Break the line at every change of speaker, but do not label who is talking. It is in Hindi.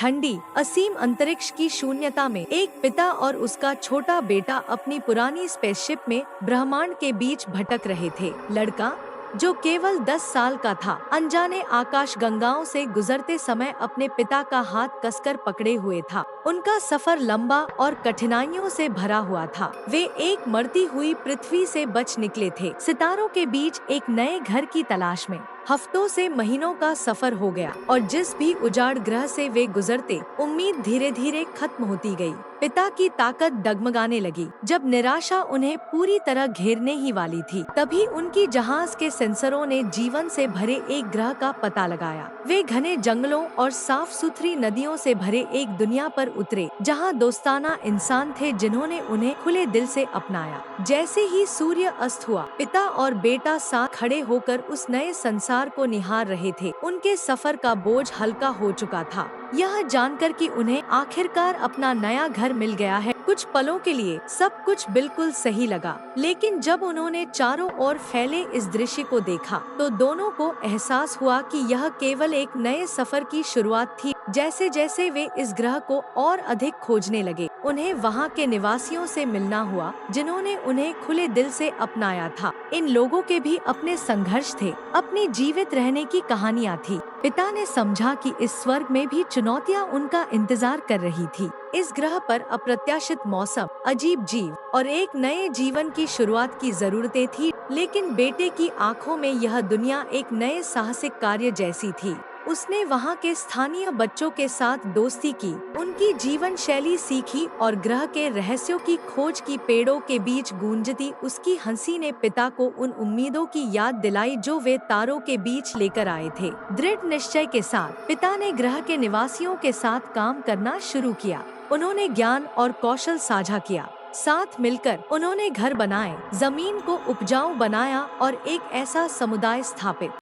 ठंडी असीम अंतरिक्ष की शून्यता में एक पिता और उसका छोटा बेटा अपनी पुरानी स्पेसशिप में ब्रह्मांड के बीच भटक रहे थे। लड़का, जो केवल 10 साल का था, अनजाने आकाश गंगाओं से गुजरते समय अपने पिता का हाथ कसकर पकड़े हुए था। उनका सफर लंबा और कठिनाइयों से भरा हुआ था। वे एक मरती हुई पृथ्वी से बच निकले थे, सितारों के बीच एक नए घर की तलाश में। हफ्तों से महीनों का सफर हो गया और जिस भी उजाड़ ग्रह से वे गुजरते, उम्मीद धीरे धीरे खत्म होती गई। पिता की ताकत डगमगाने लगी। जब निराशा उन्हें पूरी तरह घेरने ही वाली थी, तभी उनकी जहाज के सेंसरों ने जीवन से भरे एक ग्रह का पता लगाया। वे घने जंगलों और साफ सुथरी नदियों से भरे एक दुनिया पर उतरे, जहां दोस्ताना इंसान थे जिन्होंने उन्हें खुले दिल से अपनाया। जैसे ही सूर्य अस्त हुआ, पिता और बेटा साथ खड़े होकर उस नए संसार को निहार रहे थे। उनके सफर का बोझ हल्का हो चुका था, यह जानकर कि उन्हें आखिरकार अपना नया घर मिल गया है। कुछ पलों के लिए सब कुछ बिल्कुल सही लगा, लेकिन जब उन्होंने चारों ओर फैले इस दृश्य को देखा, तो दोनों को एहसास हुआ कि यह केवल एक नए सफर की शुरुआत थी। जैसे जैसे वे इस ग्रह को और अधिक खोजने लगे, उन्हें वहाँ के निवासियों से मिलना हुआ, जिन्होंने उन्हें खुले दिल से अपनाया था। इन लोगों के भी अपने संघर्ष थे, अपनी जीवित रहने की कहानियाँ थी। पिता ने समझा कि इस स्वर्ग में भी चुनौतियाँ उनका इंतजार कर रही थी। इस ग्रह पर अप्रत्याशित मौसम, अजीब जीव और एक नए जीवन की शुरुआत की जरूरतें थी, लेकिन बेटे की आंखों में यह दुनिया एक नए साहसिक कार्य जैसी थी। उसने वहाँ के स्थानीय बच्चों के साथ दोस्ती की, उनकी जीवन शैली सीखी और ग्रह के रहस्यों की खोज की। पेड़ों के बीच गूंजती उसकी हंसी ने पिता को उन उम्मीदों की याद दिलाई जो वे तारों के बीच लेकर आए थे। दृढ़ निश्चय के साथ पिता ने ग्रह के निवासियों के साथ काम करना शुरू किया। उन्होंने ज्ञान और कौशल साझा किया। साथ मिलकर उन्होंने घर बनाए, जमीन को उपजाऊ बनाया और एक ऐसा समुदाय स्थापित